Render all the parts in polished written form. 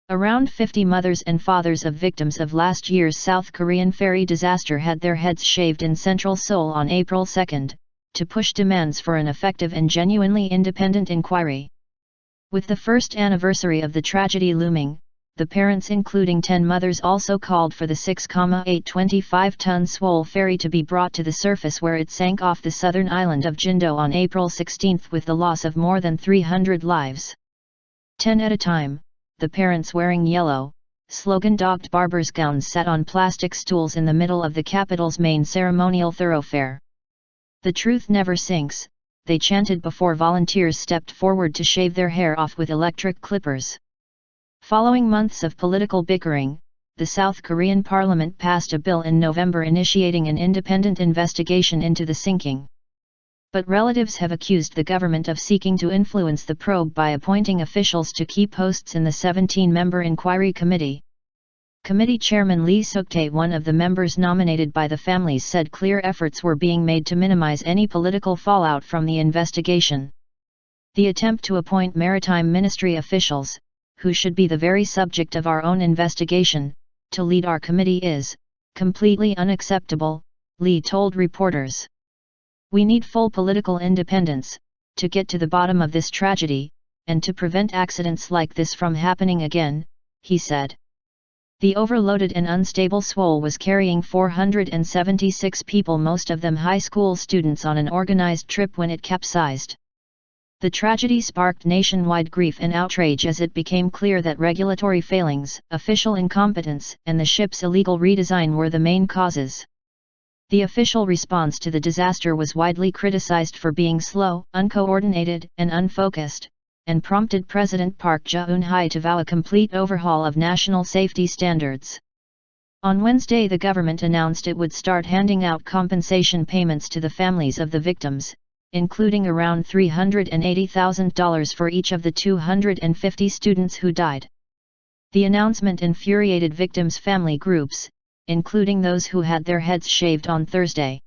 Around 50 mothers and fathers of victims of last year's South Korean ferry disaster had their heads shaved in central Seoul on April 2, to push demands for an effective and genuinely independent inquiry. With the first anniversary of the tragedy looming, the parents including 10 mothers also called for the 6,825-ton Sewol ferry to be brought to the surface where it sank off the southern island of Jindo on April 16 with the loss of more than 300 lives. 10 at a time, the parents wearing yellow, slogan-daubed barbers' gowns sat on plastic stools in the middle of the capital's main ceremonial thoroughfare. "The truth never sinks," they chanted before volunteers stepped forward to shave their hair off with electric clippers. Following months of political bickering, the South Korean parliament passed a bill in November initiating an independent investigation into the sinking. But relatives have accused the government of seeking to influence the probe by appointing officials to key posts in the 17-member inquiry committee. Committee Chairman Lee Suk-tae, one of the members nominated by the families, said clear efforts were being made to minimize any political fallout from the investigation. "The attempt to appoint maritime ministry officials, who should be the very subject of our own investigation, to lead our committee is completely unacceptable," Lee told reporters. "We need full political independence, to get to the bottom of this tragedy, and to prevent accidents like this from happening again," he said. The overloaded and unstable Sewol was carrying 476 people, most of them high school students, on an organized trip when it capsized. The tragedy sparked nationwide grief and outrage as it became clear that regulatory failings, official incompetence, and the ship's illegal redesign were the main causes. The official response to the disaster was widely criticized for being slow, uncoordinated, and unfocused, and prompted President Park Geun-hye to vow a complete overhaul of national safety standards. On Wednesday, the government announced it would start handing out compensation payments to the families of the victims, including around $380,000 for each of the 250 students who died. The announcement infuriated victims' family groups, including those who had their heads shaved on Thursday.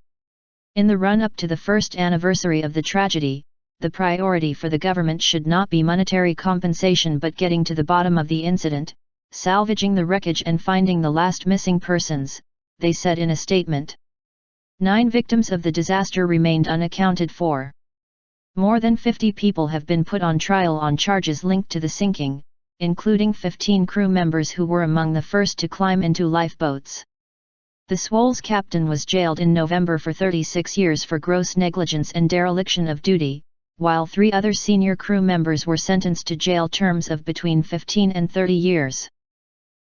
In the run-up to the first anniversary of the tragedy, the priority for the government should not be monetary compensation but getting to the bottom of the incident, salvaging the wreckage and finding the last missing persons, they said in a statement. 9 victims of the disaster remained unaccounted for. More than 50 people have been put on trial on charges linked to the sinking, including 15 crew members who were among the first to climb into lifeboats. The Sewol's captain was jailed in November for 36 years for gross negligence and dereliction of duty, while 3 other senior crew members were sentenced to jail terms of between 15 and 30 years.